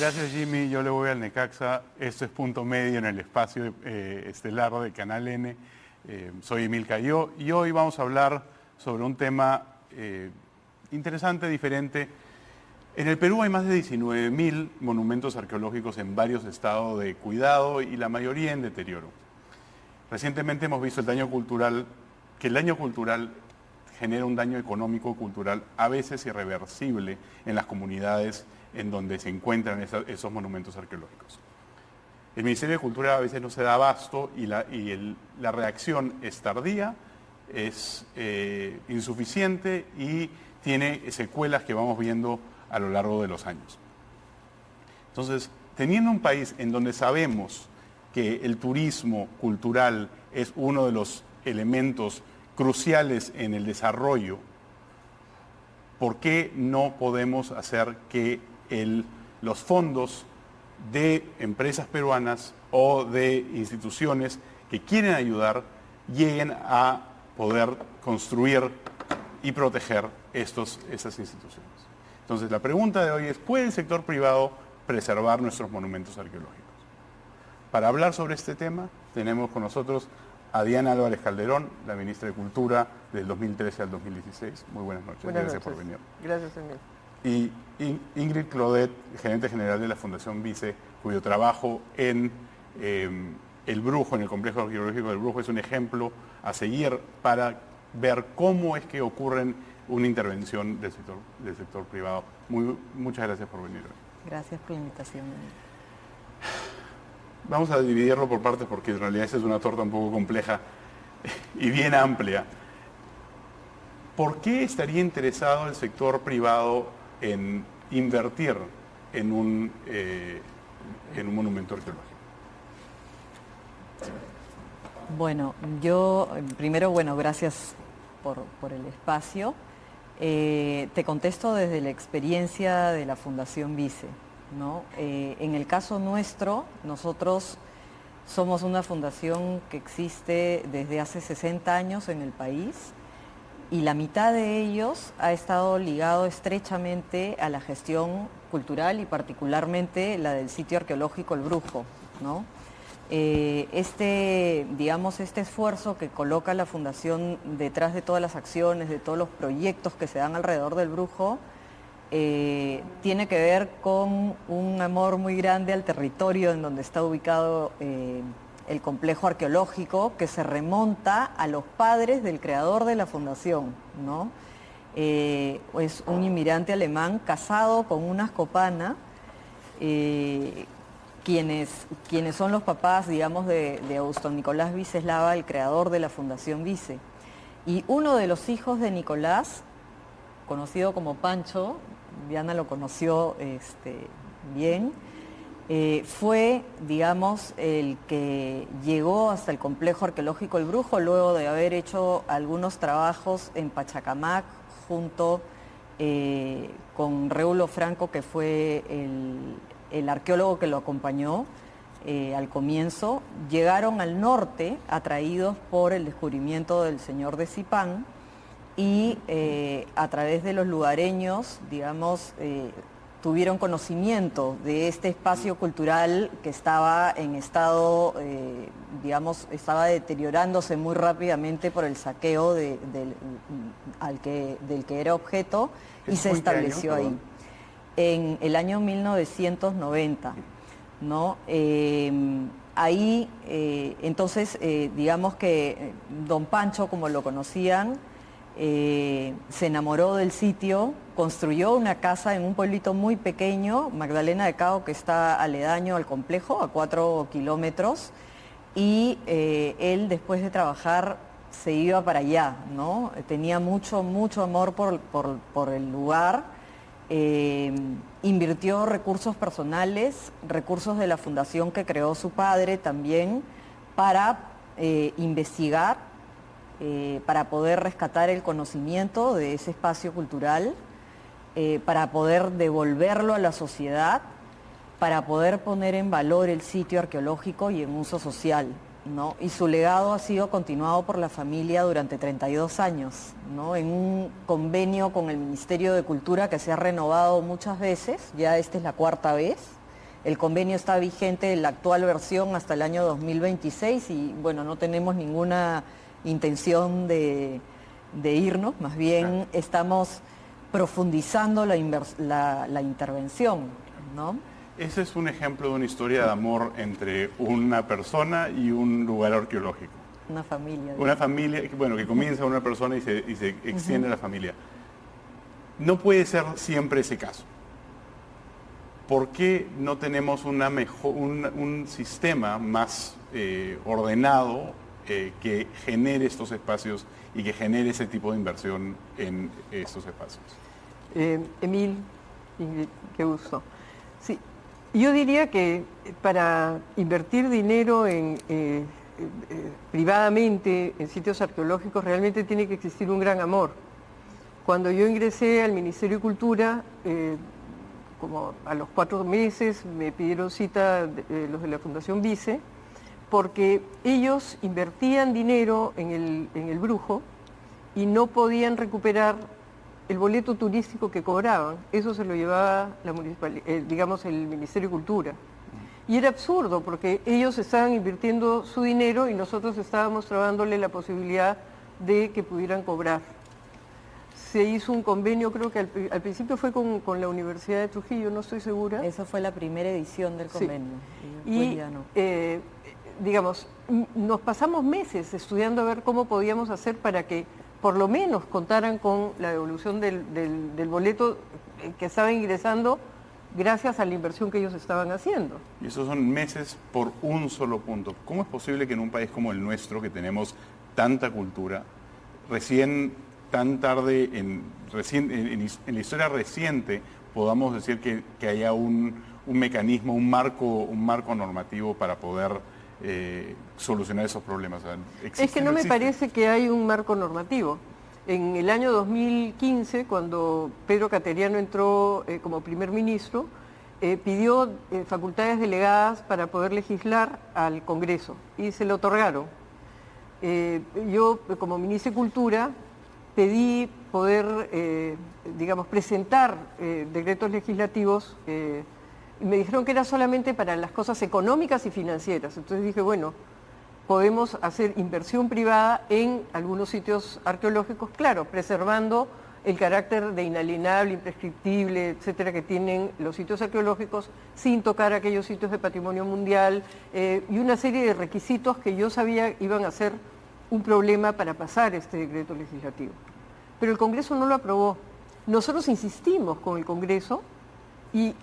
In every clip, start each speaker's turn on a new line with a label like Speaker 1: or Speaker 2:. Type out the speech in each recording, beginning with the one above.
Speaker 1: Gracias, Jimmy. Yo le voy al Necaxa. Esto es Punto Medio en el espacio estelar de Canal N. Soy Emil Cayó y hoy vamos a hablar sobre un tema interesante, diferente. En el Perú hay más de 19.000 monumentos arqueológicos en varios estados de cuidado y la mayoría en deterioro. Recientemente hemos visto el daño cultural, que el daño cultural genera un daño económico cultural a veces irreversible en las comunidades en donde se encuentran esos monumentos arqueológicos. El Ministerio de Cultura a veces no se da abasto y la reacción es tardía, es insuficiente y tiene secuelas que vamos viendo a lo largo de los años. Entonces, teniendo un país en donde sabemos que el turismo cultural es uno de los elementos cruciales en el desarrollo, ¿por qué no podemos hacer que los fondos de empresas peruanas o de instituciones que quieren ayudar lleguen a poder construir y proteger esas instituciones? Entonces, la pregunta de hoy es, ¿puede el sector privado preservar nuestros monumentos arqueológicos? Para hablar sobre este tema, tenemos con nosotros a Diana Álvarez Calderón, la ministra de Cultura del 2013 al 2016. Muy buenas noches. Gracias por venir.
Speaker 2: Gracias, Emil.
Speaker 1: Y Ingrid Clodet, gerente general de la Fundación Vice, cuyo trabajo en El Brujo, en el complejo arqueológico del Brujo, es un ejemplo a seguir para ver cómo es que ocurre una intervención del sector privado. Muchas gracias por venir hoy.
Speaker 2: Gracias por la invitación.
Speaker 1: Vamos a dividirlo por partes porque en realidad esa es una torta un poco compleja y bien amplia. ¿Por qué estaría interesado el sector privado en invertir en un monumento arqueológico?
Speaker 2: Bueno, yo primero, gracias por el espacio. Te contesto desde la experiencia de la Fundación Vice, ¿no? En el caso nuestro, nosotros somos una fundación que existe desde hace 60 años en el país y la mitad de ellos ha estado ligado estrechamente a la gestión cultural y particularmente la del sitio arqueológico El Brujo, ¿no? Este esfuerzo que coloca la Fundación detrás de todas las acciones, de todos los proyectos que se dan alrededor del Brujo, tiene que ver con un amor muy grande al territorio en donde está ubicado el complejo arqueológico, que se remonta a los padres del creador de la fundación, ¿no? Es un inmigrante alemán casado con una ascopana, quienes son los papás, digamos, de Augusto Nicolás Vice Eslava, el creador de la Fundación Vice. Y uno de los hijos de Nicolás, conocido como Pancho, Diana lo conoció bien, fue, digamos, el que llegó hasta el complejo arqueológico El Brujo luego de haber hecho algunos trabajos en Pachacamac junto con Reulo Franco, que fue el arqueólogo que lo acompañó al comienzo. Llegaron al norte atraídos por el descubrimiento del señor de Zipán y a través de los lugareños, digamos, tuvieron conocimiento de este espacio cultural que estaba en estado, estaba deteriorándose muy rápidamente por el saqueo del que era objeto y se estableció ahí. En el año 1990, ¿no? Ahí, entonces, digamos que don Pancho, como lo conocían, se enamoró del sitio, construyó una casa en un pueblito muy pequeño, Magdalena de Cao, que está aledaño al complejo, a 4 kilómetros, y él, después de trabajar, se iba para allá, ¿no? Tenía mucho amor por el lugar. Invirtió recursos personales, recursos de la fundación que creó su padre también, para investigar, para poder rescatar el conocimiento de ese espacio cultural, para poder devolverlo a la sociedad, para poder poner en valor el sitio arqueológico y en uso social, ¿no? Y su legado ha sido continuado por la familia durante 32 años, ¿no? En un convenio con el Ministerio de Cultura que se ha renovado muchas veces, ya esta es la 4ª vez, el convenio está vigente, la actual versión, hasta el año 2026 y bueno, no tenemos ninguna intención de irnos, más bien estamos profundizando la intervención, ¿no?
Speaker 1: Ese es un ejemplo de una historia de amor entre una persona y un lugar arqueológico.
Speaker 2: Una familia.
Speaker 1: Una familia, bueno, que comienza una persona y se extiende a la familia. No puede ser siempre ese caso. ¿Por qué no tenemos un sistema más ordenado que genere estos espacios y que genere ese tipo de inversión en estos espacios?
Speaker 3: Emil, Ingrid, qué gusto. Sí, yo diría que para invertir dinero privadamente en sitios arqueológicos realmente tiene que existir un gran amor. Cuando yo ingresé al Ministerio de Cultura, como a los 4 meses me pidieron cita los de la Fundación Vice, porque ellos invertían dinero en el Brujo y no podían recuperar el boleto turístico que cobraban. Eso se lo llevaba el Ministerio de Cultura. Y era absurdo porque ellos estaban invirtiendo su dinero y nosotros estábamos trabándole la posibilidad de que pudieran cobrar. Se hizo un convenio, creo que al principio fue con la Universidad de Trujillo, no estoy segura.
Speaker 2: Esa fue la primera edición del convenio.
Speaker 3: Sí. Y ya no. Nos pasamos meses estudiando a ver cómo podíamos hacer para que por lo menos contaran con la devolución del boleto que estaba ingresando gracias a la inversión que ellos estaban haciendo.
Speaker 1: Y esos son meses por un solo punto. ¿Cómo es posible que en un país como el nuestro, que tenemos tanta cultura, tan tarde, en la historia reciente, podamos decir que haya un mecanismo, un marco normativo para poder solucionar esos problemas?
Speaker 3: Es que no me parece que hay un marco normativo. En el año 2015, cuando Pedro Cateriano entró como primer ministro, pidió facultades delegadas para poder legislar al Congreso y se le otorgaron. Yo, como ministra de Cultura, pedí poder, presentar decretos legislativos y me dijeron que era solamente para las cosas económicas y financieras. Entonces dije, bueno, podemos hacer inversión privada en algunos sitios arqueológicos, claro, preservando el carácter de inalienable, imprescriptible, etcétera, que tienen los sitios arqueológicos, sin tocar aquellos sitios de patrimonio mundial, y una serie de requisitos que yo sabía iban a ser un problema para pasar este decreto legislativo. Pero el Congreso no lo aprobó. Nosotros insistimos con el Congreso y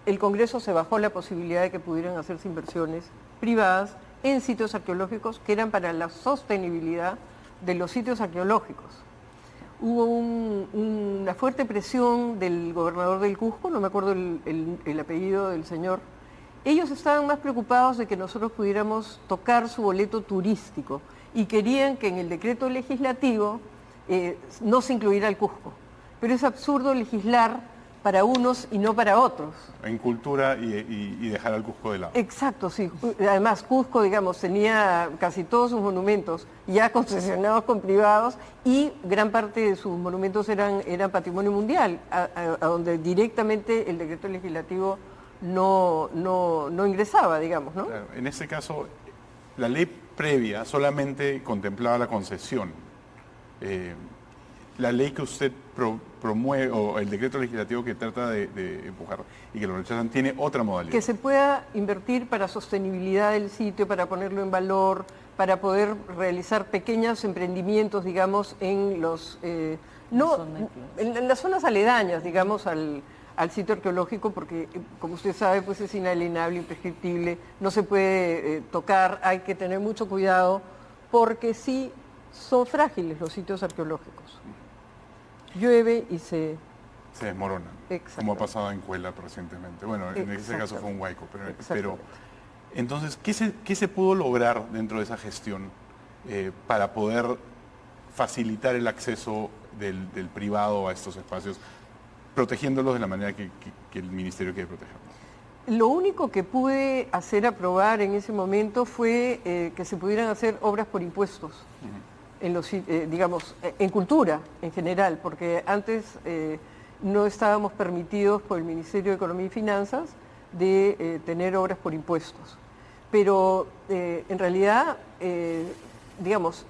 Speaker 3: el Congreso se bajó la posibilidad de que pudieran hacerse inversiones privadas en sitios arqueológicos que eran para la sostenibilidad de los sitios arqueológicos. Hubo una fuerte presión del gobernador del Cusco, no me acuerdo el apellido del señor. Ellos estaban más preocupados de que nosotros pudiéramos tocar su boleto turístico y querían que en el decreto legislativo no se incluyera el Cusco. Pero es absurdo legislar para unos y no para otros.
Speaker 1: En cultura y dejar al Cusco de lado.
Speaker 3: Exacto, sí. Además, Cusco, tenía casi todos sus monumentos ya concesionados con privados y gran parte de sus monumentos eran patrimonio mundial, a donde directamente el decreto legislativo no ingresaba, ¿no?
Speaker 1: Claro, en este caso, la ley previa solamente contemplaba la concesión. La ley que usted promueve, o el decreto legislativo que trata de empujar y que lo rechazan, tiene otra modalidad.
Speaker 3: Que se pueda invertir para sostenibilidad del sitio, para ponerlo en valor, para poder realizar pequeños emprendimientos, en las zonas aledañas, al sitio arqueológico, porque como usted sabe, pues es inalienable, imprescriptible, no se puede tocar, hay que tener mucho cuidado, porque sí son frágiles los sitios arqueológicos. Llueve y se
Speaker 1: desmoronan, como ha pasado en Cuela recientemente. Bueno, en ese caso fue un huaico, pero entonces, ¿qué se pudo lograr dentro de esa gestión para poder facilitar el acceso del privado a estos espacios, protegiéndolos de la manera que el Ministerio quiere protegerlos?
Speaker 3: Lo único que pude hacer aprobar en ese momento fue que se pudieran hacer obras por impuestos. En cultura en general, porque antes no estábamos permitidos por el Ministerio de Economía y Finanzas de tener obras por impuestos. Pero en realidad, digamos,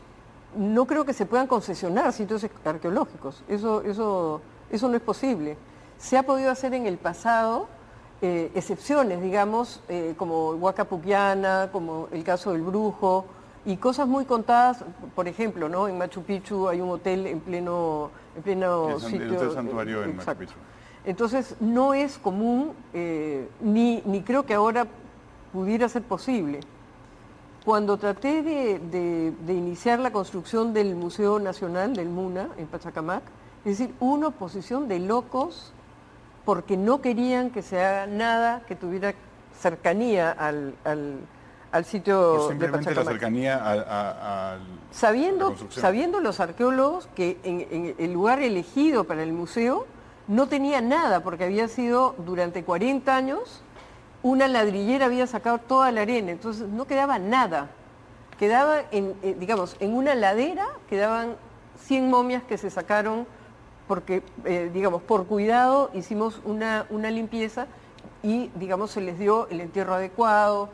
Speaker 3: no creo que se puedan concesionar sitios arqueológicos. Eso no es posible. Se ha podido hacer en el pasado excepciones, digamos, como Huaca Pucllana, como el caso del Brujo, y cosas muy contadas. Por ejemplo, ¿no? En Machu Picchu hay un hotel en pleno sitio.
Speaker 1: El santuario en Machu Picchu.
Speaker 3: Entonces, no es común, ni creo que ahora pudiera ser posible. Cuando traté de iniciar la construcción del Museo Nacional del MUNA en Pachacamac, es decir, una oposición de locos porque no querían que se haga nada que tuviera cercanía al sitio
Speaker 1: Por simplemente
Speaker 3: de
Speaker 1: la
Speaker 3: Pachacamac.
Speaker 1: cercanía a
Speaker 3: Sabiendo,
Speaker 1: la construcción.
Speaker 3: sabiendo los arqueólogos que en el lugar elegido para el museo no tenía nada, porque había sido durante 40 años, una ladrillera había sacado toda la arena, entonces no quedaba nada. Quedaba, digamos, en una ladera quedaban 100 momias que se sacaron porque, digamos, por cuidado hicimos una limpieza y, digamos, se les dio el entierro adecuado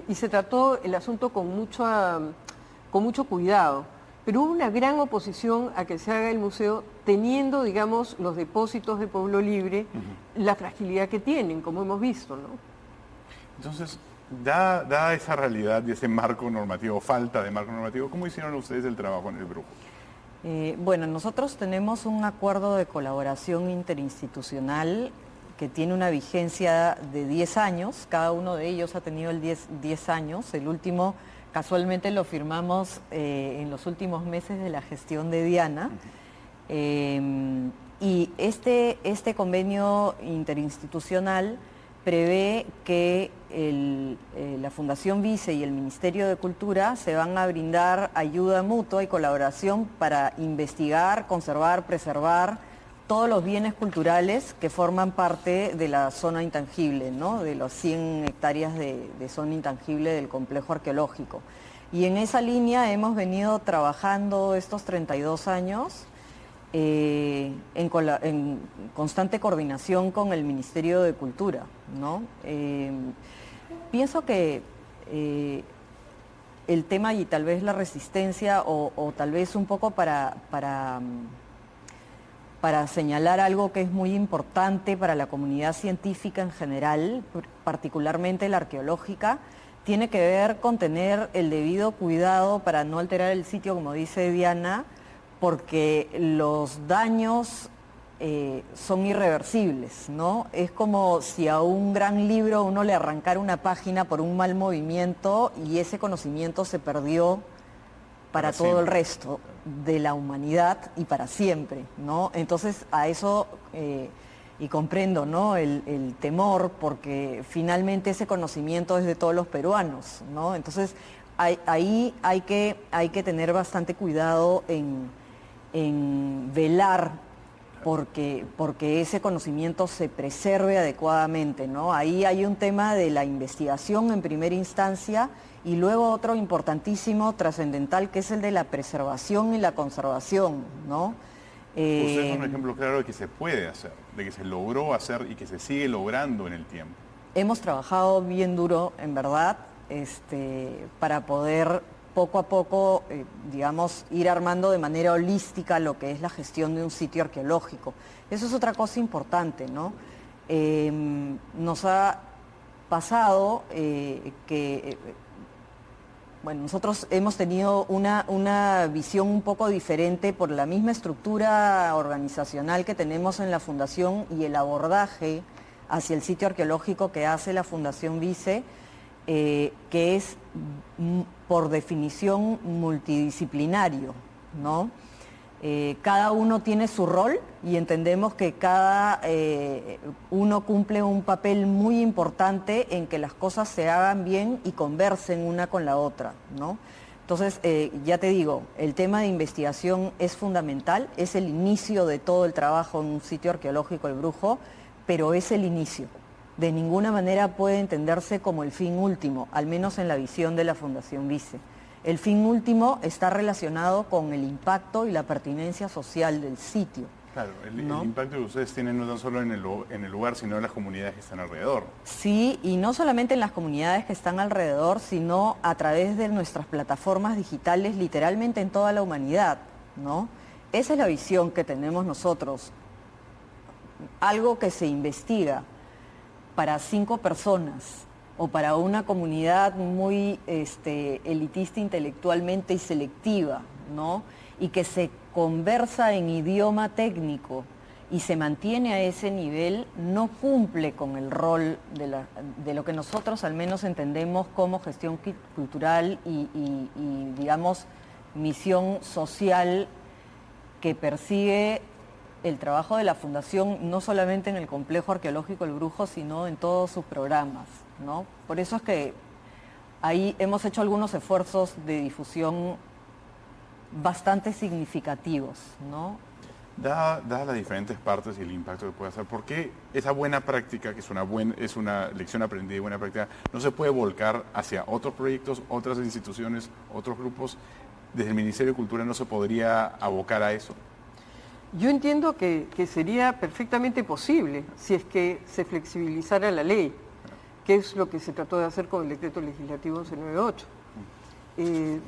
Speaker 3: y se trató el asunto con mucho cuidado. Pero hubo una gran oposición a que se haga el museo teniendo, digamos, los depósitos de Pueblo Libre, la fragilidad que tienen, como hemos visto, ¿no?
Speaker 1: Entonces, da esa realidad y ese marco normativo, falta de marco normativo, ¿cómo hicieron ustedes el trabajo en el Brujo?
Speaker 2: Bueno, nosotros tenemos un acuerdo de colaboración interinstitucional que tiene una vigencia de 10 años, cada uno de ellos ha tenido 10 años, el último casualmente lo firmamos en los últimos meses de la gestión de Diana, y este convenio interinstitucional prevé que la Fundación Vice y el Ministerio de Cultura se van a brindar ayuda mutua y colaboración para investigar, conservar, preservar todos los bienes culturales que forman parte de la zona intangible, ¿no? De los 100 hectáreas de zona intangible del complejo arqueológico. Y en esa línea hemos venido trabajando estos 32 años en constante coordinación con el Ministerio de Cultura, ¿no? Pienso que el tema y tal vez la resistencia o tal vez un poco para señalar algo que es muy importante para la comunidad científica en general, particularmente la arqueológica, tiene que ver con tener el debido cuidado para no alterar el sitio, como dice Diana, porque los daños son irreversibles, ¿no? Es como si a un gran libro uno le arrancara una página por un mal movimiento y ese conocimiento se perdió para todo el resto de la humanidad y para siempre, ¿no? Entonces a eso, y comprendo, ¿no? el temor, porque finalmente ese conocimiento es de todos los peruanos, ¿no? Entonces ahí hay que tener bastante cuidado en velar porque ese conocimiento se preserve adecuadamente, ¿no? Ahí hay un tema de la investigación en primera instancia y luego otro importantísimo, trascendental, que es el de la preservación y la conservación, ¿no?
Speaker 1: Usted es un ejemplo claro de que se puede hacer, de que se logró hacer y que se sigue logrando en el tiempo.
Speaker 2: Hemos trabajado bien duro, en verdad, para poder poco a poco, digamos, ir armando de manera holística lo que es la gestión de un sitio arqueológico. Eso es otra cosa importante, ¿no? Nos ha pasado que, bueno, nosotros hemos tenido una visión un poco diferente por la misma estructura organizacional que tenemos en la Fundación y el abordaje hacia el sitio arqueológico que hace la Fundación Vice, que es por definición multidisciplinario, ¿no? Cada uno tiene su rol y entendemos que cada uno cumple un papel muy importante en que las cosas se hagan bien y conversen una con la otra, ¿no? Entonces, ya te digo, el tema de investigación es fundamental, es el inicio de todo el trabajo en un sitio arqueológico, el Brujo, pero es el inicio. De ninguna manera puede entenderse como el fin último, al menos en la visión de la Fundación Vice. El fin último está relacionado con el impacto y la pertinencia social del sitio.
Speaker 1: Claro,
Speaker 2: ¿no?
Speaker 1: el impacto que ustedes tienen no tan solo en el lugar, sino en las comunidades que están alrededor.
Speaker 2: Sí, y no solamente en las comunidades que están alrededor, sino a través de nuestras plataformas digitales, literalmente en toda la humanidad, ¿no? Esa es la visión que tenemos nosotros. Algo que se investiga para 5 personas o para una comunidad muy elitista intelectualmente y selectiva, ¿no? Y que se conversa en idioma técnico y se mantiene a ese nivel, no cumple con el rol de lo que nosotros al menos entendemos como gestión cultural y, digamos, misión social que persigue el trabajo de la Fundación, no solamente en el Complejo Arqueológico El Brujo, sino en todos sus programas, ¿no? Por eso es que ahí hemos hecho algunos esfuerzos de difusión bastante significativos, ¿no?
Speaker 1: Dadas las diferentes partes y el impacto que puede hacer, ¿por qué esa buena práctica, que es una lección aprendida y buena práctica, no se puede volcar hacia otros proyectos, otras instituciones, otros grupos? ¿Desde el Ministerio de Cultura no se podría abocar a eso?
Speaker 3: Yo entiendo que sería perfectamente posible si es que se flexibilizara la ley, que es lo que se trató de hacer con el decreto legislativo 1198.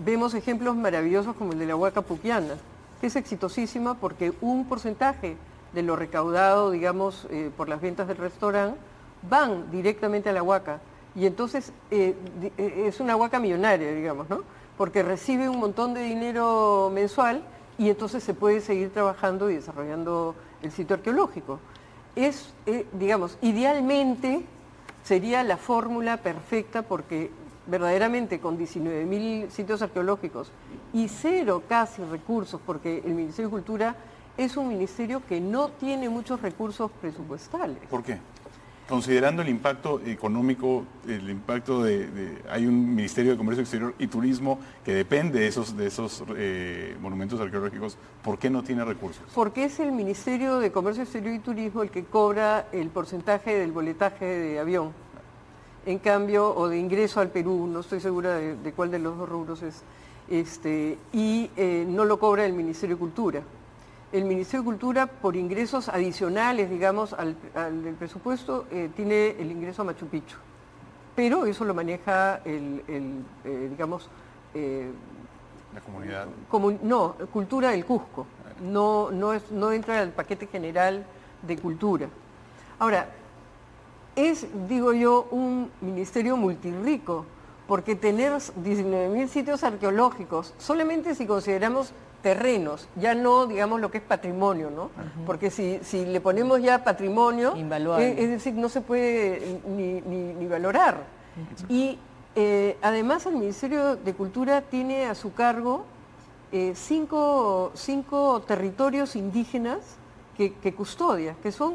Speaker 3: Vemos ejemplos maravillosos como el de la Huaca Puquiana, que es exitosísima porque un porcentaje de lo recaudado, digamos, por las ventas del restaurante, van directamente a la Huaca. Y entonces es una Huaca millonaria, digamos, ¿no? Porque recibe un montón de dinero mensual y entonces se puede seguir trabajando y desarrollando el sitio arqueológico. Digamos, idealmente sería la fórmula perfecta porque verdaderamente con 19.000 sitios arqueológicos y 0 casi recursos, porque el Ministerio de Cultura es un ministerio que no tiene muchos recursos presupuestales.
Speaker 1: ¿Por qué? Considerando el impacto económico, el impacto hay un Ministerio de Comercio Exterior y Turismo que depende de esos monumentos arqueológicos, ¿por qué no tiene recursos?
Speaker 3: Porque es el Ministerio de Comercio Exterior y Turismo el que cobra el porcentaje del boletaje de avión. En cambio, o de ingreso al Perú, no estoy segura de cuál de los dos rubros es, no lo cobra el Ministerio de Cultura. El Ministerio de Cultura, por ingresos adicionales, digamos, al del presupuesto, tiene el ingreso a Machu Picchu. Pero eso lo maneja digamos...
Speaker 1: la comunidad.
Speaker 3: No, Cultura del Cusco. No entra al paquete general de cultura. Ahora, es, digo yo, un ministerio multirrico, porque tener 19.000 sitios arqueológicos, solamente si consideramos terrenos, ya no digamos lo que es patrimonio, ¿no? Porque si le ponemos ya patrimonio, es decir, no se puede ni valorar. Y además el Ministerio de Cultura tiene a su cargo 5 territorios indígenas que custodia, que son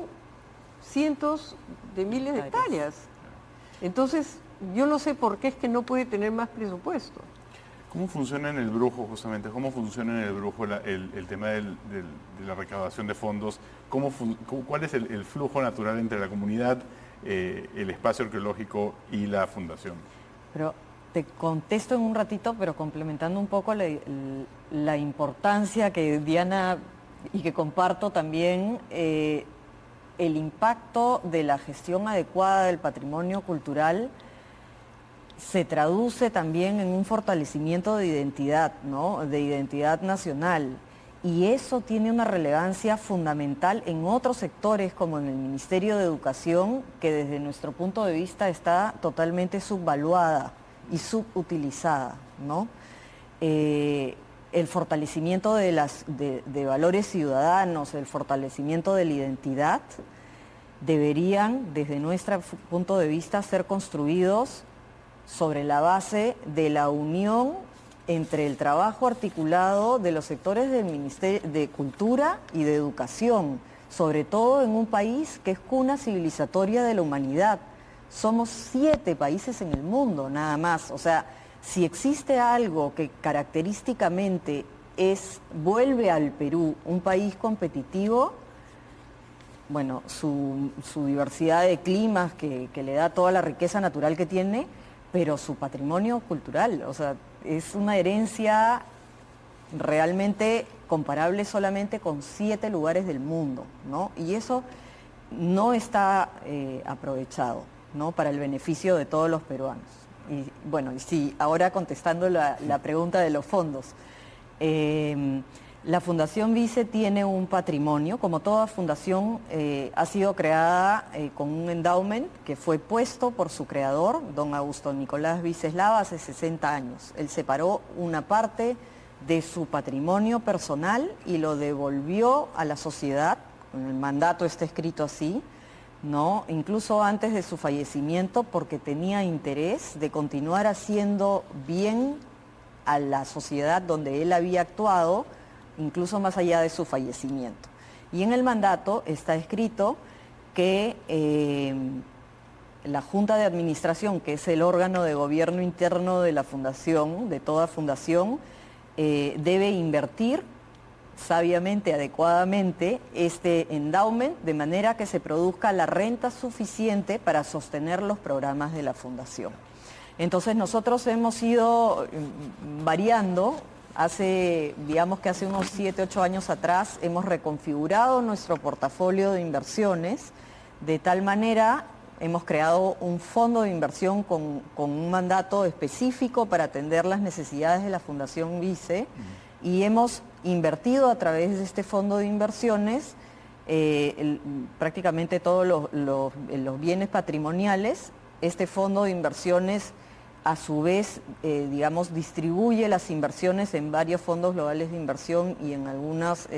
Speaker 3: cientos de miles de hectáreas. Entonces, yo no sé por qué es que no puede tener más presupuesto.
Speaker 1: ¿Cómo funciona en el Brujo justamente? ¿Cómo funciona en el Brujo el tema de la recaudación de fondos? ¿Cuál es el flujo natural entre la comunidad, el espacio arqueológico y la fundación?
Speaker 2: Pero te contesto en un ratito, pero complementando un poco la importancia que Diana y que comparto también, el impacto de la gestión adecuada del patrimonio cultural se traduce también en un fortalecimiento de identidad, ¿no? De identidad nacional. Y eso tiene una relevancia fundamental en otros sectores, como en el Ministerio de Educación, que desde nuestro punto de vista está totalmente subvaluada y subutilizada, ¿no? El fortalecimiento de valores ciudadanos, el fortalecimiento de la identidad, deberían, desde nuestro punto de vista, ser construidos sobre la base de la unión entre el trabajo articulado de los sectores del Ministerio de Cultura y de Educación, sobre todo en un país que es cuna civilizatoria de la humanidad. Somos 7 países en el mundo, nada más. O sea, si existe algo que característicamente vuelve al Perú un país competitivo, bueno, su diversidad de climas que le da toda la riqueza natural que tiene, pero su patrimonio cultural, o sea, es una herencia realmente comparable solamente con 7 lugares del mundo, ¿no? Y eso no está aprovechado, ¿no? Para el beneficio de todos los peruanos. Y bueno, y sí, ahora contestando la pregunta de los fondos. La Fundación Vice tiene un patrimonio, como toda fundación ha sido creada con un endowment que fue puesto por su creador, don Augusto Nicolás Vice Eslava, hace 60 años. Él separó una parte de su patrimonio personal y lo devolvió a la sociedad, en el mandato está escrito así, ¿no? Incluso antes de su fallecimiento, porque tenía interés de continuar haciendo bien a la sociedad donde él había actuado, incluso más allá de su fallecimiento. Y en el mandato está escrito que la Junta de Administración, que es el órgano de gobierno interno de la fundación, de toda fundación, debe invertir sabiamente, adecuadamente, este endowment, de manera que se produzca la renta suficiente para sostener los programas de la fundación. Entonces nosotros hemos ido variando. Digamos que hace unos 7, 8 años atrás hemos reconfigurado nuestro portafolio de inversiones de tal manera, hemos creado un fondo de inversión con un mandato específico para atender las necesidades de la Fundación Vice y hemos invertido a través de este fondo de inversiones prácticamente todos los bienes patrimoniales. Este fondo de inversiones a su vez, digamos, distribuye las inversiones en varios fondos globales de inversión y en algunos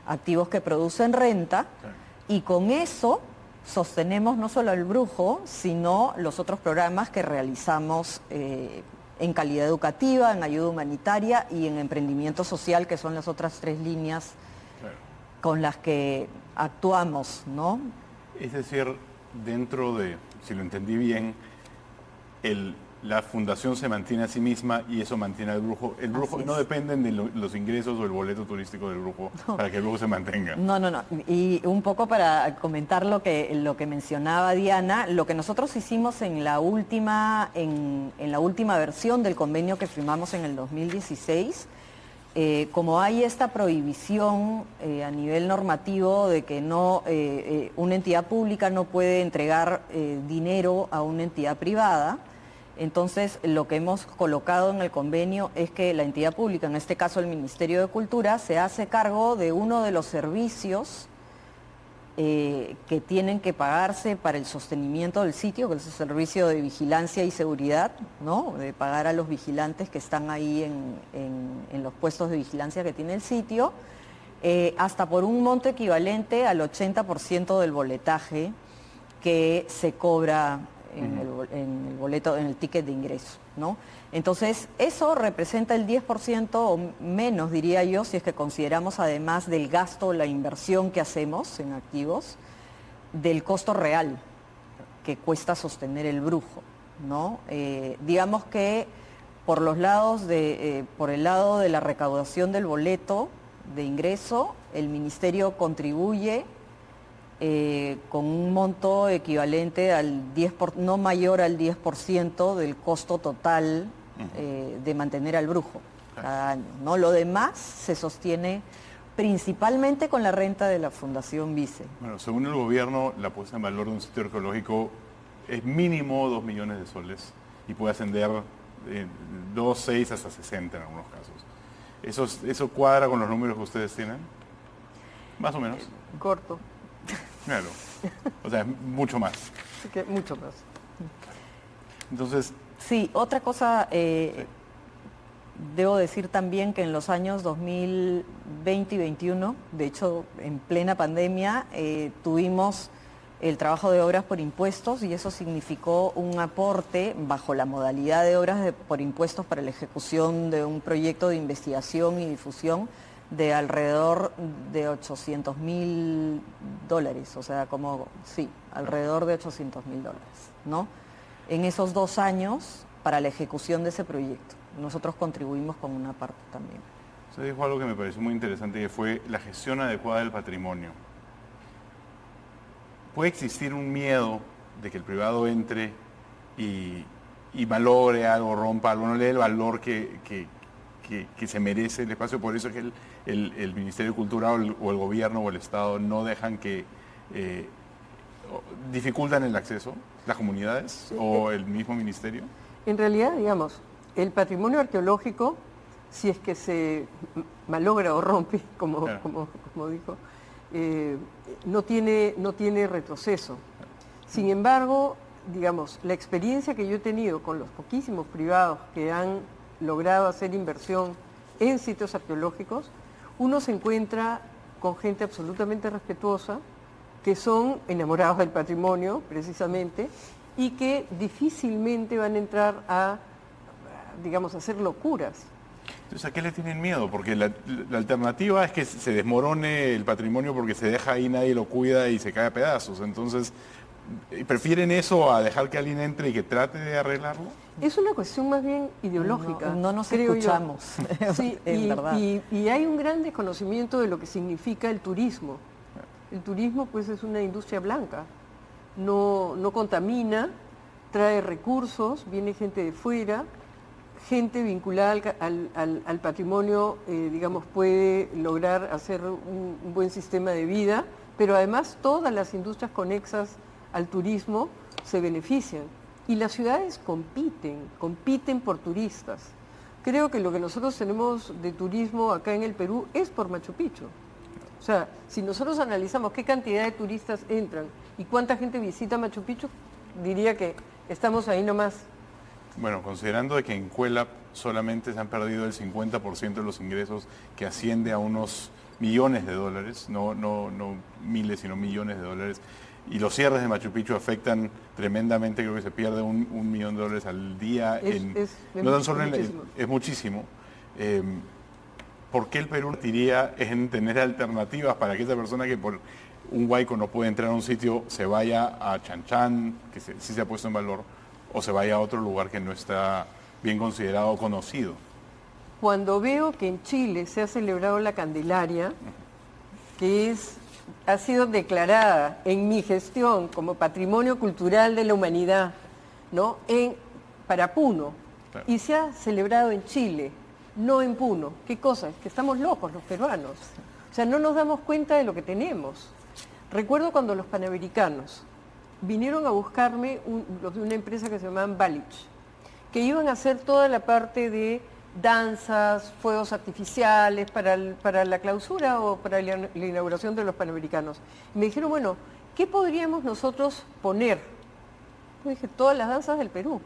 Speaker 2: activos que producen renta. Claro. Y con eso sostenemos no solo el Brujo, sino los otros programas que realizamos en calidad educativa, en ayuda humanitaria y en emprendimiento social, que son las otras 3 líneas claro. con las que actuamos, ¿no?
Speaker 1: Es decir, dentro de, si lo entendí bien, la fundación se mantiene a sí misma y eso mantiene al Brujo. El Brujo no dependen de los ingresos o el boleto turístico del Brujo para que el Brujo se mantenga.
Speaker 2: No. Y un poco para comentar lo que mencionaba Diana, lo que nosotros hicimos en la última versión del convenio que firmamos en el 2016, como hay esta prohibición a nivel normativo de que una entidad pública no puede entregar dinero a una entidad privada, entonces lo que hemos colocado en el convenio es que la entidad pública, en este caso el Ministerio de Cultura, se hace cargo de uno de los servicios que tienen que pagarse para el sostenimiento del sitio, que es el servicio de vigilancia y seguridad, ¿no? De pagar a los vigilantes que están ahí en los puestos de vigilancia que tiene el sitio, hasta por un monto equivalente al 80% del boletaje que se cobra en el boleto, en el ticket de ingreso, ¿no? Entonces, eso representa el 10% o menos, diría yo, si es que consideramos además del gasto, la inversión que hacemos en activos, del costo real que cuesta sostener el Brujo, ¿no? Digamos que por el lado de la recaudación del boleto de ingreso, el Ministerio contribuye con un monto equivalente al no mayor al 10% del costo total de mantener al Brujo cada año, ¿no? Lo demás se sostiene principalmente con la renta de la Fundación Vice.
Speaker 1: Bueno, según el gobierno, la puesta en valor de un sitio arqueológico es mínimo 2 millones de soles y puede ascender 2, 6 hasta 60 en algunos casos. ¿Eso cuadra con los números que ustedes tienen? Más o menos.
Speaker 3: Corto.
Speaker 1: Claro. O sea, mucho más.
Speaker 3: Sí, que mucho más.
Speaker 1: Entonces...
Speaker 2: Sí, otra cosa, debo decir también que en los años 2020 y 2021, de hecho en plena pandemia, tuvimos el trabajo de obras por impuestos y eso significó un aporte bajo la modalidad de obras por impuestos para la ejecución de un proyecto de investigación y difusión de alrededor de $800.000, o sea, alrededor de $800.000, ¿no? En esos 2 años, para la ejecución de ese proyecto. Nosotros contribuimos con una parte también.
Speaker 1: Usted dijo algo que me pareció muy interesante, que fue la gestión adecuada del patrimonio. ¿Puede existir un miedo de que el privado entre y valore algo, rompa algo, no le dé el valor que que se merece el espacio, por eso es que el Ministerio de Cultura o el gobierno o el Estado no dejan que dificultan el acceso, las comunidades o el mismo ministerio.
Speaker 3: En realidad, digamos, el patrimonio arqueológico, si es que se malogra o rompe, como dijo, no tiene retroceso. Sin embargo, digamos, la experiencia que yo he tenido con los poquísimos privados que han logrado hacer inversión en sitios arqueológicos, uno se encuentra con gente absolutamente respetuosa, que son enamorados del patrimonio, precisamente, y que difícilmente van a entrar a, digamos, a hacer locuras.
Speaker 1: Entonces, ¿a qué le tienen miedo? Porque la alternativa es que se desmorone el patrimonio porque se deja ahí, nadie lo cuida y se cae a pedazos. Entonces, ¿prefieren eso a dejar que alguien entre y que trate de arreglarlo?
Speaker 3: Es una cuestión más bien ideológica.
Speaker 2: No nos
Speaker 3: creo
Speaker 2: escuchamos,
Speaker 3: sí,
Speaker 2: en verdad.
Speaker 3: Y hay un gran desconocimiento de lo que significa el turismo. El turismo, pues, es una industria blanca. No contamina, trae recursos, viene gente de fuera, gente vinculada al patrimonio, digamos, puede lograr hacer un buen sistema de vida, pero además todas las industrias conexas al turismo se benefician. Y las ciudades compiten por turistas. Creo que lo que nosotros tenemos de turismo acá en el Perú es por Machu Picchu. O sea, si nosotros analizamos qué cantidad de turistas entran y cuánta gente visita Machu Picchu, diría que estamos ahí nomás.
Speaker 1: Bueno, considerando de que en Cuelap solamente se han perdido el 50% de los ingresos, que asciende a unos millones de dólares, no miles, sino millones de dólares, y los cierres de Machu Picchu afectan tremendamente, creo que se pierde un millón de dólares al día. No tan solo es muchísimo. ¿Por qué el Perú iría en tener alternativas para que esa persona que por un huaico no puede entrar a un sitio se vaya a Chan Chan, que sí se ha puesto en valor, o se vaya a otro lugar que no está bien considerado o conocido?
Speaker 3: Cuando veo que en Chile se ha celebrado la Candelaria, que ha sido declarada en mi gestión como Patrimonio Cultural de la Humanidad, ¿no? Para Puno, claro, y se ha celebrado en Chile, no en Puno. ¿Qué cosa? Es que estamos locos los peruanos. O sea, no nos damos cuenta de lo que tenemos. Recuerdo cuando los panamericanos vinieron a buscarme los de una empresa que se llamaban Balich, que iban a hacer toda la parte de danzas, fuegos artificiales para la clausura o para la inauguración de los Panamericanos. Y me dijeron, bueno, ¿qué podríamos nosotros poner? Yo dije, todas las danzas del Perú,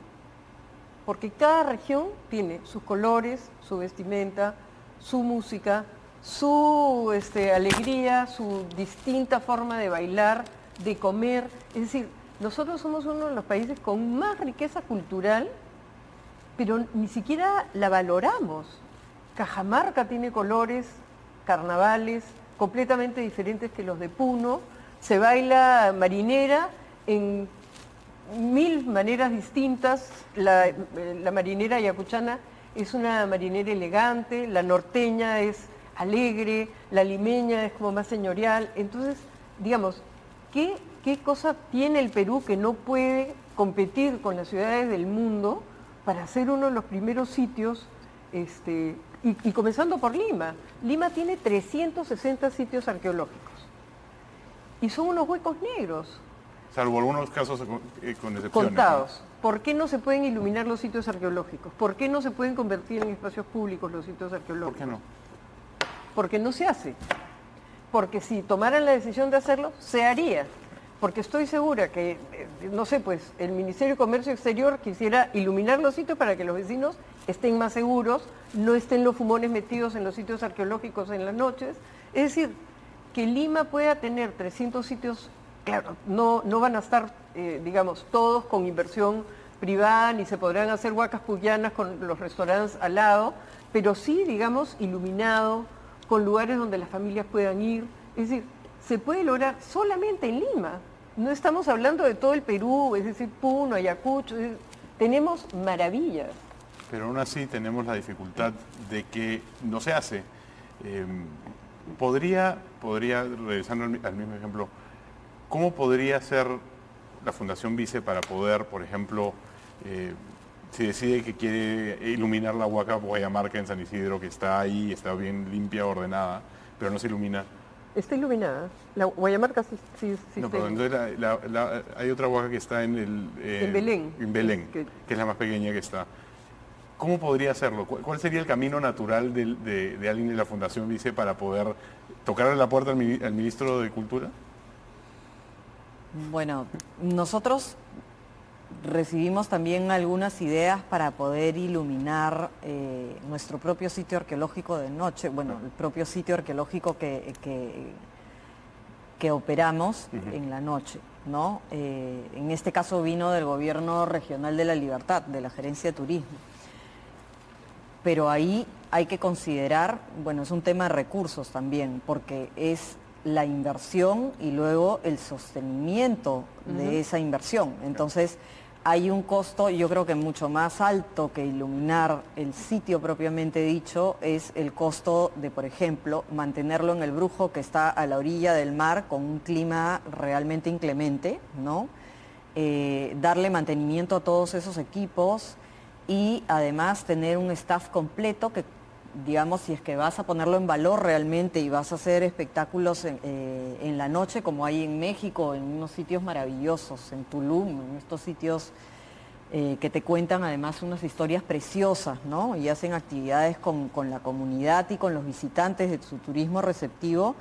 Speaker 3: porque cada región tiene sus colores, su vestimenta, su música, su alegría, su distinta forma de bailar, de comer. Es decir, nosotros somos uno de los países con más riqueza cultural, pero ni siquiera la valoramos. Cajamarca tiene colores, carnavales completamente diferentes que los de Puno, se baila marinera en 1000 maneras distintas. La marinera ayacuchana es una marinera elegante, la norteña es alegre, la limeña es como más señorial. Entonces, digamos, ¿qué cosa tiene el Perú que no puede competir con las ciudades del mundo para ser uno de los primeros sitios, y comenzando por Lima? Lima tiene 360 sitios arqueológicos y son unos huecos negros.
Speaker 1: Salvo algunos casos con excepciones.
Speaker 3: Contados. ¿No? ¿Por qué no se pueden iluminar los sitios arqueológicos? ¿Por qué no se pueden convertir en espacios públicos los sitios arqueológicos?
Speaker 1: ¿Por qué no?
Speaker 3: Porque no se hace. Porque si tomaran la decisión de hacerlo, se haría. Porque estoy segura que, no sé, pues el Ministerio de Comercio Exterior quisiera iluminar los sitios para que los vecinos estén más seguros, no estén los fumones metidos en los sitios arqueológicos en las noches. Es decir, que Lima pueda tener 300 sitios, claro, no van a estar, digamos, todos con inversión privada, ni se podrán hacer huacas puyanas con los restaurantes al lado, pero sí, digamos, iluminado, con lugares donde las familias puedan ir. Es decir, se puede lograr solamente en Lima. No estamos hablando de todo el Perú, es decir, Puno, Ayacucho, tenemos maravillas.
Speaker 1: Pero aún así tenemos la dificultad de que no se hace. Podría, regresando al mismo ejemplo, ¿cómo podría ser la Fundación Vice para poder, por ejemplo, si decide que quiere iluminar la Huaca Guayamarca en San Isidro, que está ahí, está bien limpia, ordenada, pero no se ilumina.
Speaker 3: Está iluminada. La Guayamarca sí
Speaker 1: No,
Speaker 3: está
Speaker 1: pero entonces hay otra Huaca que está en
Speaker 3: en Belén.
Speaker 1: En Belén,
Speaker 3: Que
Speaker 1: que es la más pequeña que está. ¿Cómo podría hacerlo? ¿Cuál sería el camino natural de alguien de la Fundación Vice para poder tocarle la puerta al ministro de Cultura?
Speaker 2: Bueno, nosotros recibimos también algunas ideas para poder iluminar nuestro propio sitio arqueológico de noche, bueno, el propio sitio arqueológico que operamos en la noche, ¿no? En este caso vino del Gobierno Regional de la Libertad, de la Gerencia de Turismo. Pero ahí hay que considerar, bueno, es un tema de recursos también, porque es la inversión y luego el sostenimiento de esa inversión. Entonces, hay un costo, yo creo que mucho más alto que iluminar el sitio propiamente dicho, es el costo de, por ejemplo, mantenerlo en el Brujo, que está a la orilla del mar con un clima realmente inclemente, ¿no? Darle mantenimiento a todos esos equipos y además tener un staff completo que, digamos, si es que vas a ponerlo en valor realmente y vas a hacer espectáculos en la noche, como hay en México, en unos sitios maravillosos, en Tulum, en estos sitios que te cuentan además unas historias preciosas, ¿no? Y hacen actividades con la comunidad y con los visitantes de su turismo receptivo,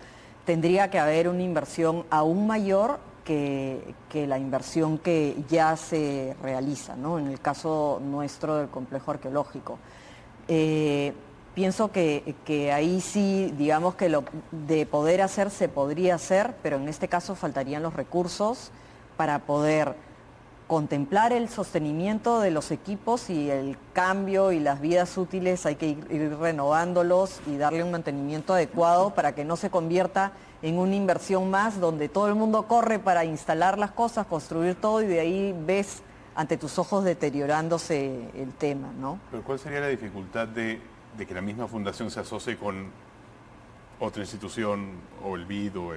Speaker 2: tendría que haber una inversión aún mayor que la inversión que ya se realiza, ¿no? En el caso nuestro del complejo arqueológico. Pienso que ahí sí, digamos que lo de poder hacer se podría hacer, pero en este caso faltarían los recursos para poder contemplar el sostenimiento de los equipos y el cambio y las vidas útiles, hay que ir renovándolos y darle un mantenimiento adecuado para que no se convierta en una inversión más donde todo el mundo corre para instalar las cosas, construir todo y de ahí ves ante tus ojos deteriorándose el tema, ¿no?
Speaker 1: Pero ¿cuál sería la dificultad de que la misma fundación se asocie con otra institución o el BID o